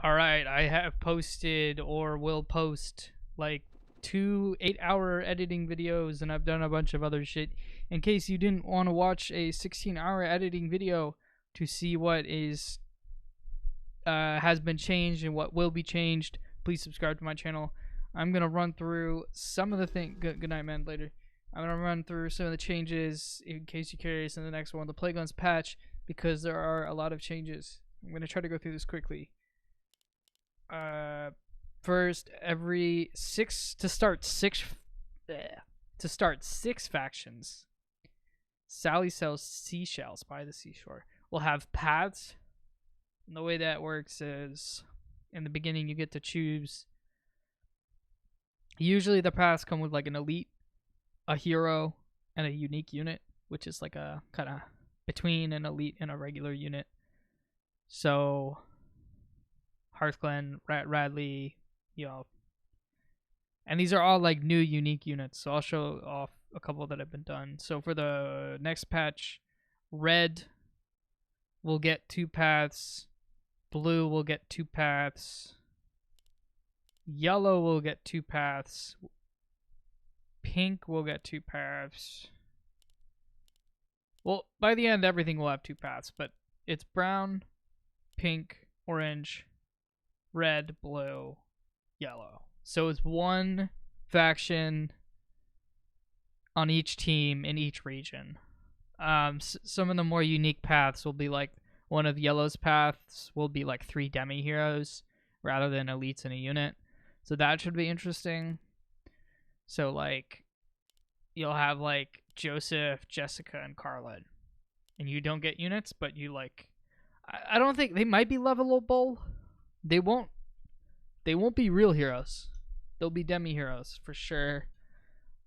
Alright, I have posted or will post like 2 8-hour editing videos, and I've done a bunch of other shit. In case you didn't want to watch a 16-hour editing video to see what is has been changed and what will be changed, please subscribe to my channel. I'm gonna run through some of the things. Good night, man. Later. I'm gonna run through some of the changes in case you're curious in the next one, the Plaguelands patch, because there are a lot of changes. I'm gonna try to go through this quickly. First, every to start six factions, Sally sells seashells by the seashore. We'll have paths. And the way that works is, in the beginning, you get to choose. Usually, the paths come with like an elite, a hero, and a unique unit, which is like a kind of between an elite and a regular unit. So, Hearthglen, Radley, and these are all like new unique units. So I'll show off a couple that have been done. So for the next patch, red will get 2 paths, blue will get 2 paths, yellow will get 2 paths, pink will get 2 paths. Well, by the end, everything will have 2 paths, but it's brown, pink, orange, red, blue, yellow. So it's one faction on each team in each region. Some of the more unique paths will be like, one of yellow's paths will be like 3 demi-heroes rather than elites in a unit. So that should be interesting. So like, you'll have like Joseph, Jessica, and Scarlet. And you don't get units, but you like, I don't think, they might be levelable. They won't be real heroes. They'll be demi-heroes for sure.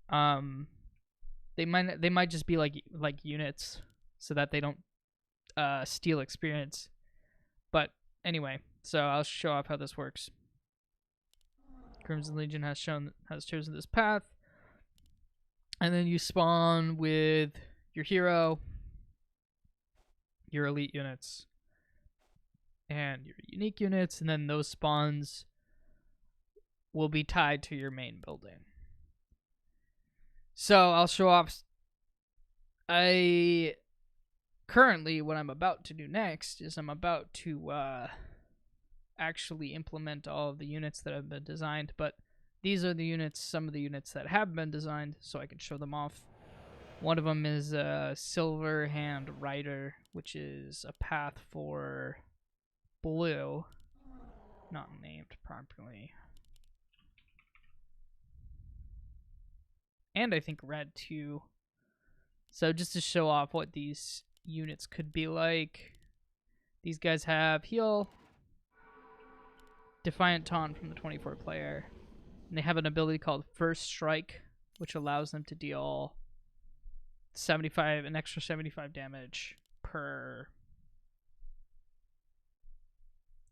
They might just be like units so that they don't steal experience. But anyway, so I'll show off how this works. Crimson Legion has chosen this path. And then you spawn with your hero, your elite units, and your unique units, and then those spawns will be tied to your main building. So I'll show off. Currently, what I'm about to do next is I'm about to actually implement all of the units that have been designed, but these are the units, some of the units that have been designed, so I can show them off. One of them is a Silverhand Rider, which is a path for blue, not named properly. And I think red too. So just to show off what these units could be like, these guys have heal, Defiant Taunt from the 24 player, and they have an ability called First Strike, which allows them to deal an extra 75 damage per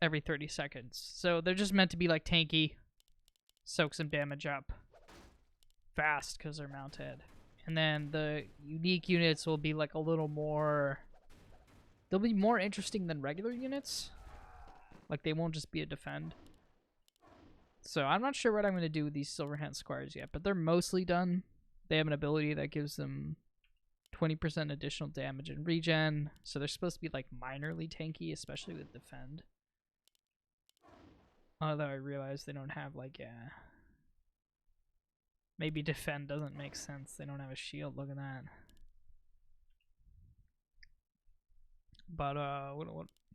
every 30 seconds. So they're just meant to be like tanky, soak some damage up fast because they're mounted. And then the unique units will be like a little more, they'll be more interesting than regular units. Like they won't just be a defend. So I'm not sure what I'm going to do with these Silverhand Squires yet, but they're mostly done. They have an ability that gives them 20% additional damage and regen. So they're supposed to be like minorly tanky, especially with defend. Although I realize they don't have like maybe defend doesn't make sense. They don't have a shield. Look at that. But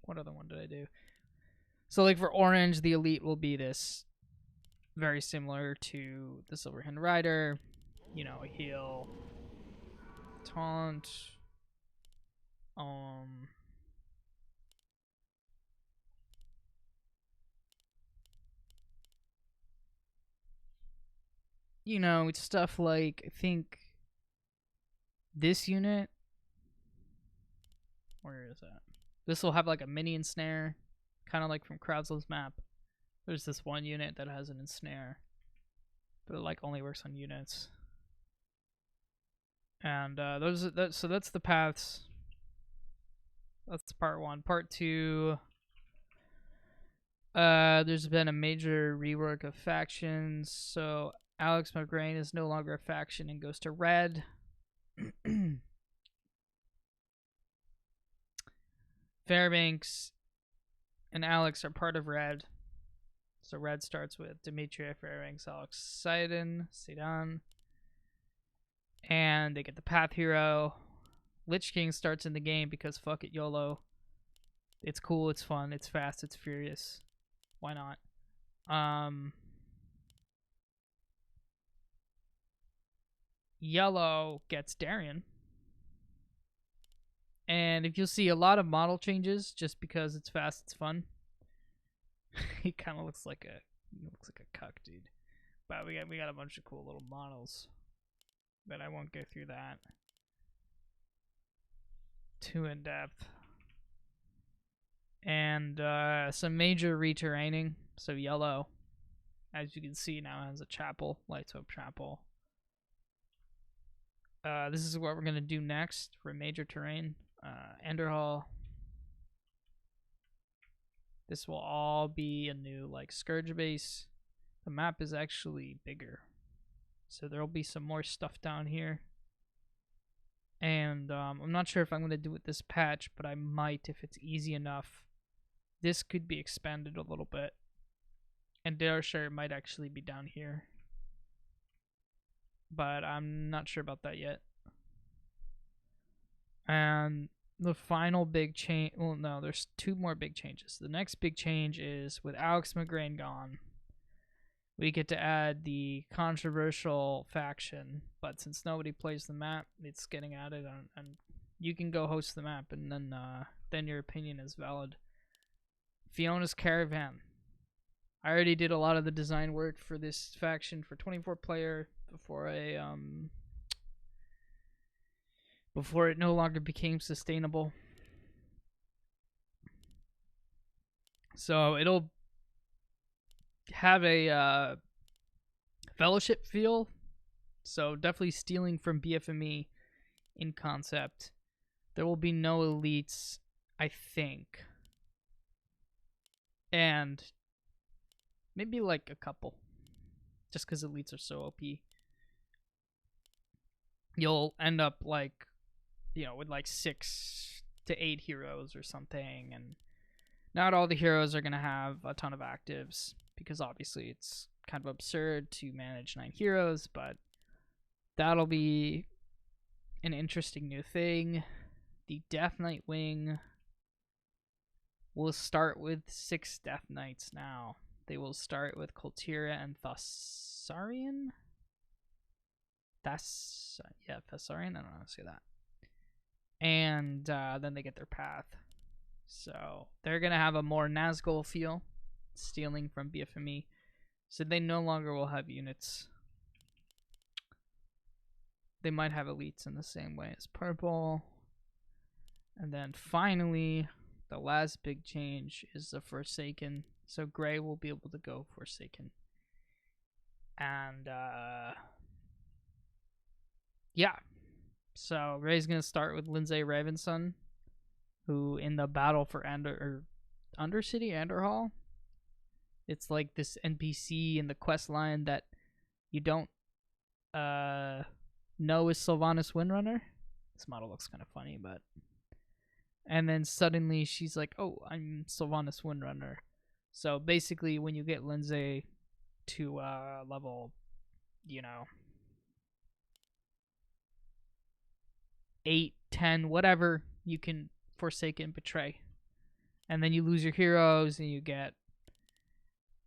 what other one did I do? So like for orange, the elite will be this, very similar to the Silverhand Rider. You know, a heal, taunt, you know, it's stuff like, I think this unit, where is that? This will have like a mini ensnare, kind of like from Crowdslow's map. There's this one unit that has an ensnare, but it like only works on units. And so that's the paths. That's part 1. Part 2, There's been a major rework of factions, so Alex Mograine is no longer a faction and goes to red. Fairbanks and Alex are part of red. So red starts with Dimitri, Fairbanks, Alex, Sidon. And they get the Path Hero. Lich King starts in the game because fuck it, YOLO. It's cool, it's fun, it's fast, it's furious. Why not? Yellow gets Darion. And if you'll see a lot of model changes just because it's fast, it's fun. He kind of looks like a cuck, dude. But we got a bunch of cool little models. But I won't go through that too in depth. And some major reterraining. So yellow, as you can see, now has a chapel, Lights Hope Chapel. This is what we're gonna do next for major terrain. Andorhal. This will all be a new like Scourge base. The map is actually bigger, so there'll be some more stuff down here. And I'm not sure if I'm gonna do it this patch, but I might if it's easy enough. This could be expanded a little bit, and Darshire might actually be down here, but I'm not sure about that yet. And the final big change, well, no, there's two more big changes. The next big change is with Alex Mograine gone, we get to add the controversial faction, but since nobody plays the map, it's getting added, and you can go host the map, and then your opinion is valid. Fiona's Caravan. I already did a lot of the design work for this faction for 24 player before it no longer became sustainable. So it'll have a fellowship feel. So definitely stealing from BFME in concept. There will be no elites, I think. And maybe like a couple. Just because elites are so OP. You'll end up like, you know, with like 6 to 8 heroes or something, and not all the heroes are going to have a ton of actives, because obviously it's kind of absurd to manage 9 heroes, but that'll be an interesting new thing. The Death Knight wing will start with 6 Death Knights now. They will start with Koltira and Thuzad. Thuzad. I don't know how to say that. And then they get their path. So they're going to have a more Nazgul feel, stealing from BFME. So they no longer will have units. They might have elites in the same way as purple. And then finally, the last big change is the Forsaken. So gray will be able to go Forsaken. And yeah. So Ray's gonna start with Lindsay Ravenson, who in the battle for Undercity, Andorhal, it's like this NPC in the quest line that you don't know is Sylvanas Windrunner. This model looks kind of funny, but and then suddenly she's like, "Oh, I'm Sylvanas Windrunner." So basically, when you get Lindsay to level, 8, 10, whatever, you can forsake and betray. And then you lose your heroes, and you get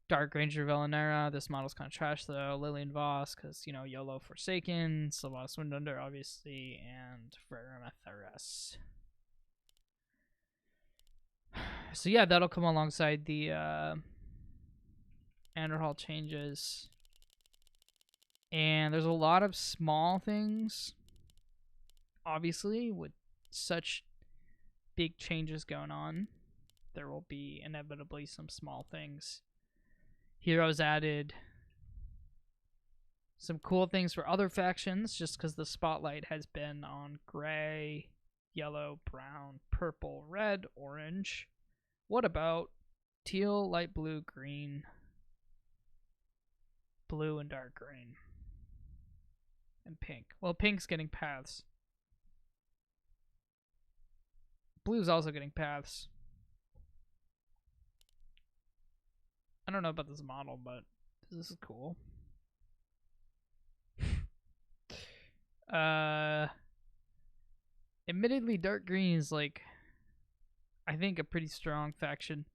Dark Ranger Velanera. This model's kind of trash, though. Lillian Voss, because, YOLO Forsaken, Sylvanas Windrunner, obviously, and Vermetharis. So yeah, that'll come alongside the Andorhal changes. And there's a lot of small things, obviously, with such big changes going on. There will be inevitably some small things. Heroes added. Some cool things for other factions, just because the spotlight has been on gray, yellow, brown, purple, red, orange. What about teal, light blue, green, blue, and dark green. And pink. Well, pink's getting paths. Blue's also getting paths. I don't know about this model, but this is cool. Admittedly, dark green is like, I think, a pretty strong faction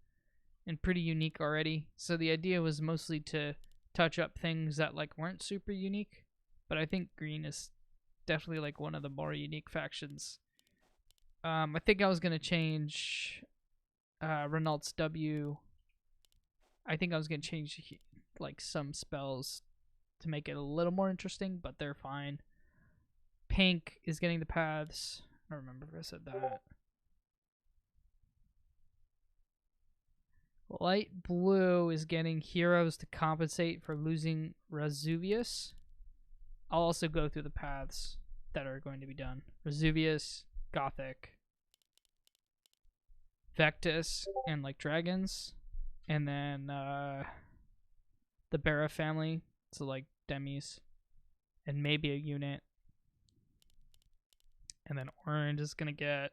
and pretty unique already. So the idea was mostly to touch up things that like weren't super unique, but I think green is definitely like one of the more unique factions. I think I was gonna change Renault's W. I think I was gonna change like some spells to make it a little more interesting, but they're fine. Pink is getting the paths. I don't remember if I said that. Light blue is getting heroes to compensate for losing Resuvius. I'll also go through the paths that are going to be done. Resuvius, Gothic, Vectus, and like dragons. And then the Barra family, so like demis, and maybe a unit. And then orange is gonna get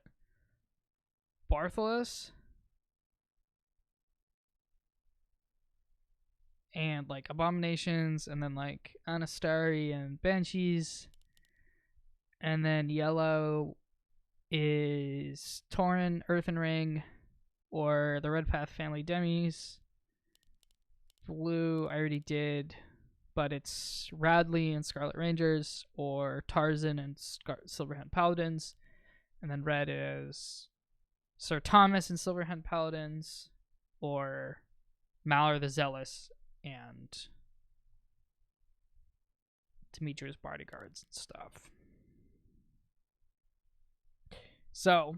Bartholus and like abominations, and then like Anastari and Banshees. And then yellow is Tauren, Earthen Ring, or the Red Path family demis. Blue I already did, but it's Radley and Scarlet Rangers, or Tarzan and Silverhand Paladins. And then red is Sir Thomas and Silverhand Paladins, or Malor the Zealous and Demetrius bodyguards and stuff. So,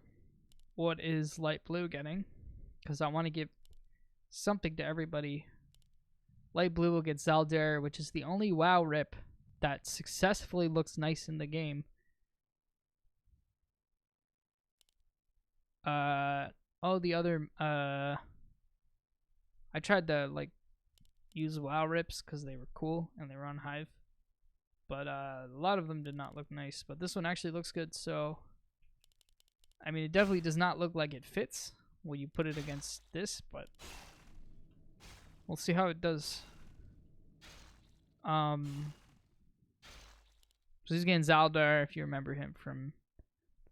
what is light blue getting? Because I want to give something to everybody. Light blue will get Zaldar, which is the only WoW rip that successfully looks nice in the game. The other, I tried to, like, use WoW rips because they were cool and they were on Hive. But, a lot of them did not look nice. But this one actually looks good, so... I mean, it definitely does not look like it fits when you put it against this, but... we'll see how it does. So he's getting Zaldar, if you remember him from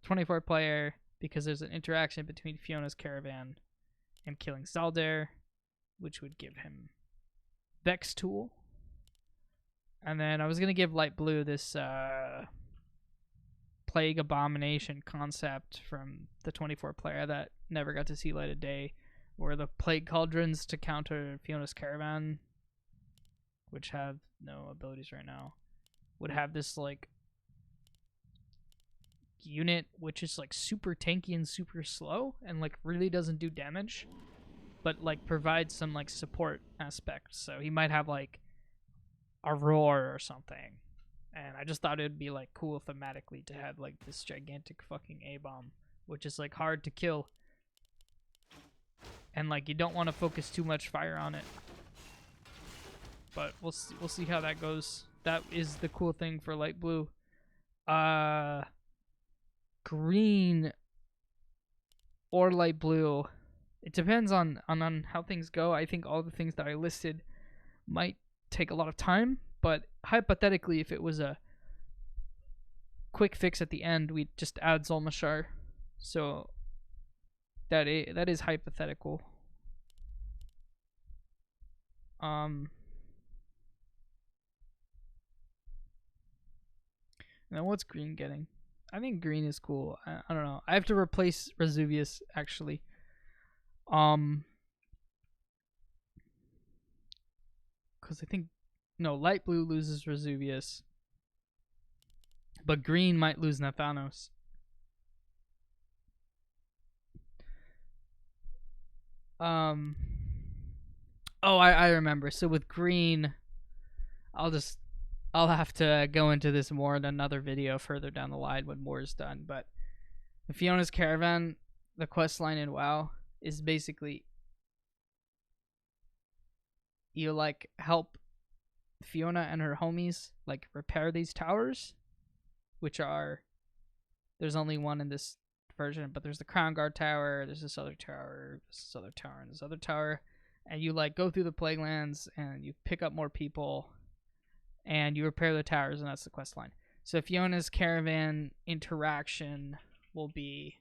24 player, because there's an interaction between Fiona's Caravan and killing Zaldar, which would give him Vex Tool. And then I was going to give light blue this Plague Abomination concept from the 24 player that never got to see light of day, or the Plague Cauldrons to counter Fiona's Caravan, which have no abilities right now, would have this like unit which is like super tanky and super slow and like really doesn't do damage, but like provides some like support aspect. So he might have like a roar or something, and I just thought it'd be like cool thematically to have like this gigantic fucking A-bomb, which is like hard to kill. And like you don't want to focus too much fire on it, but we'll see how that goes. That is the cool thing for light blue. Green or light blue, it depends on how things go. I think all the things that I listed might take a lot of time, but hypothetically, if it was a quick fix at the end, we'd just add Zulmashar. So that is hypothetical. Now what's green getting? I think green is cool. I don't know. I have to replace Resuvius actually. Because I think light blue loses Resuvius, but green might lose Nathanos. I remember. So with green, I'll have to go into this more in another video further down the line when more is done. But Fiona's Caravan, the quest line in WoW, is basically you like help Fiona and her homies like repair these towers, which are, there's only one in this version, but there's the Crown Guard Tower, there's this other tower, this other tower, and this other tower, and you like go through the Plaguelands and you pick up more people and you repair the towers, and that's the quest line. So Fiona's caravan interaction will be,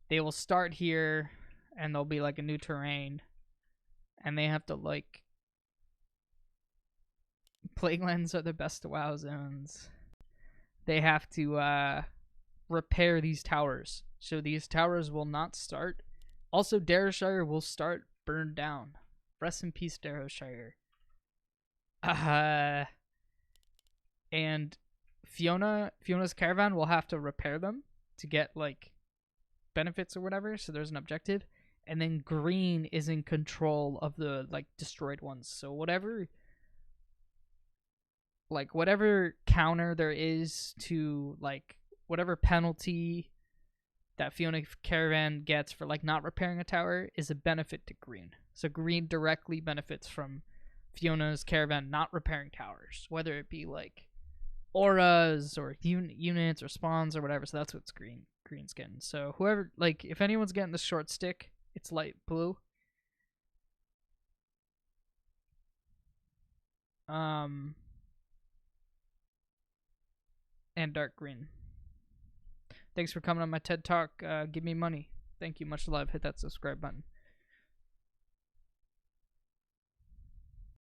they will start here and there'll be like a new terrain and they have to like, Plaguelands are the best WoW zones. They have to repair these towers. So these towers will not start. Also, Darrowshire will start burned down. Rest in peace, Darrowshire. And Fiona's caravan will have to repair them to get like benefits or whatever. So there's an objective. And then Green is in control of the like destroyed ones. So whatever counter there is to like whatever penalty that Fiona caravan gets for like not repairing a tower is a benefit to Green. So Green directly benefits from Fiona's caravan not repairing towers, whether it be like auras or units or spawns or whatever. So that's what's Green's getting. So whoever, like, if anyone's getting the short stick, it's light blue. And dark green. Thanks for coming on my TED Talk. Give me money. Thank you. Much love. Hit that subscribe button.